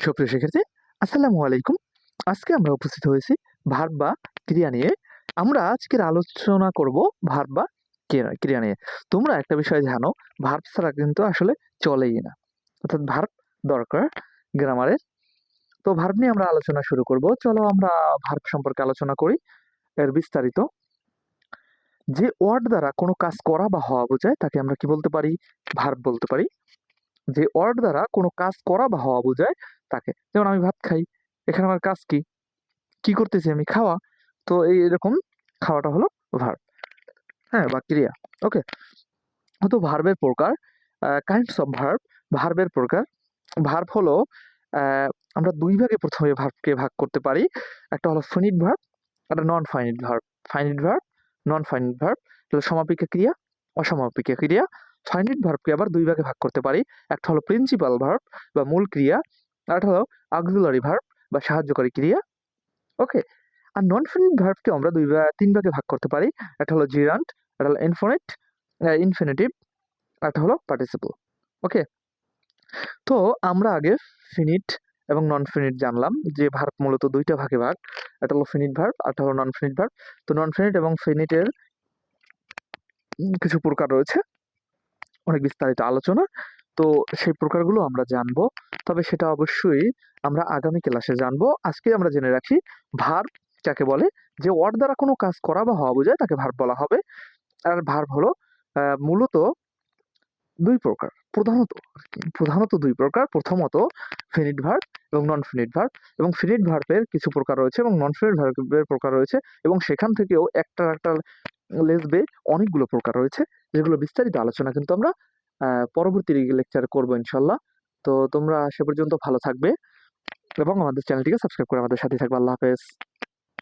সুপ্রিয় শিক্ষার্থী, আসসালামু আলাইকুম। আজকে আমরা উপস্থিত হয়েছি ভার্ব বা ক্রিয়া নিয়ে। আমরা আজকের আলোচনা করব ভার্ব বা ক্রিয়া নিয়ে। তোমরা একটা বিষয় জানো, ভার্ব ছাড়া কিন্তু আসলে চলেই না। অর্থাৎ ভার্ব দরকার গ্রামারের। তো ভার্ব নিয়ে আমরা আলোচনা শুরু করব। চলো আমরা ভার্ব সম্পর্কে আলোচনা করি এর বিস্তারিত। যে ওয়ার্ড দ্বারা কোনো কাজ করা বা হওয়া বোঝায় তাকে আমরা কি বলতে পারি? ভার্ব বলতে পারি। যে ওয়ার্ড দ্বারা কোনো কাজ করা বা হওয়া বোঝায় তাকে, যেমন আমি ভাত খাই, এখানে আমার কাজ কি? কি করতেছি আমি? খাওয়া। তো এরকম খাওয়াটা হলো ভার্ব, হ্যাঁ, বা ক্রিয়া। ওকে। তো ভার্বের প্রকার, কাইন্ডস অফ ভার্ব। ভার্বের প্রকার, ভার্ব হলো আমরা দুই ভাগে প্রথমে ভার্বকে ভাগ করতে পারি। একটা হলো ফিনিট ভার্ব, একটা non finite verb. Finite verb, non finite verb হলো সমাপিকা ক্রিয়া, অসমাপিকা ক্রিয়া। ফাইনিট ভার্বকে আবার দুই ভাগে ভাগ করতে পারি। একটা হলো প্রিন্সিপাল ভার্ব বা মূল ক্রিয়া, আর একটা হলো অক্সিলারি ভার্ব বা সাহায্যকারী ক্রিয়া। ওকে। আর নন ফিনিট ভার্বকে আমরা তিন ভাগে ভাগ করতে পারি। একটা হলো জিরান্ট, একটা হলো ইনফিনিটিভ, আর একটা হলো পার্টিসিপল। ওকে। তো আমরা আগে ফিনিট এবং নন ফিনিট জানলাম যে ভার্ব মূলত দুইটা ভাগে ভাগ। একটা হলো ফিনিট ভার্ব, আর একটা হলো নন ফিনিট ভার্ব। তো নন ফিনিট এবং ফিনিটের কিছু প্রকার রয়েছে, অনেক বিস্তারিত আলোচনা। তো সেই প্রকারগুলো আমরা জানবো, তবে সেটা অবশ্যই আমরা আগামী ক্লাসে জানবো। আজকে আমরা জেনে রাখি ভার্ব যাকে বলে, যে ওয়ার্ড দ্বারা কোনো কাজ করা বা হওয়া বোঝায় তাকে ভার্ব বলা হবে। আর ভার্ব হলো মূলত দুই প্রকার, প্রধানত দুই প্রকার। প্রথমত ফিনিট ভার্ব এবং নন ফিনিট ভার্ব, এবং ফিনিট ভার্বের কিছু প্রকার রয়েছে এবং নন ফিনিট ভার্বের প্রকার রয়েছে, এবং সেখান থেকেও একটা একটা লেসবে অনেকগুলো প্রকার রয়েছে, যেগুলো বিস্তারিত আলোচনা কিন্তু আমরা পরবর্তী লেকচারে করবো ইনশাল্লাহ। তো তোমরা সে পর্যন্ত ভালো থাকবে এবং আমাদের চ্যানেলটিকে সাবস্ক্রাইব করে আমাদের সাথে থাকবে। আল্লাহ হাফেজ।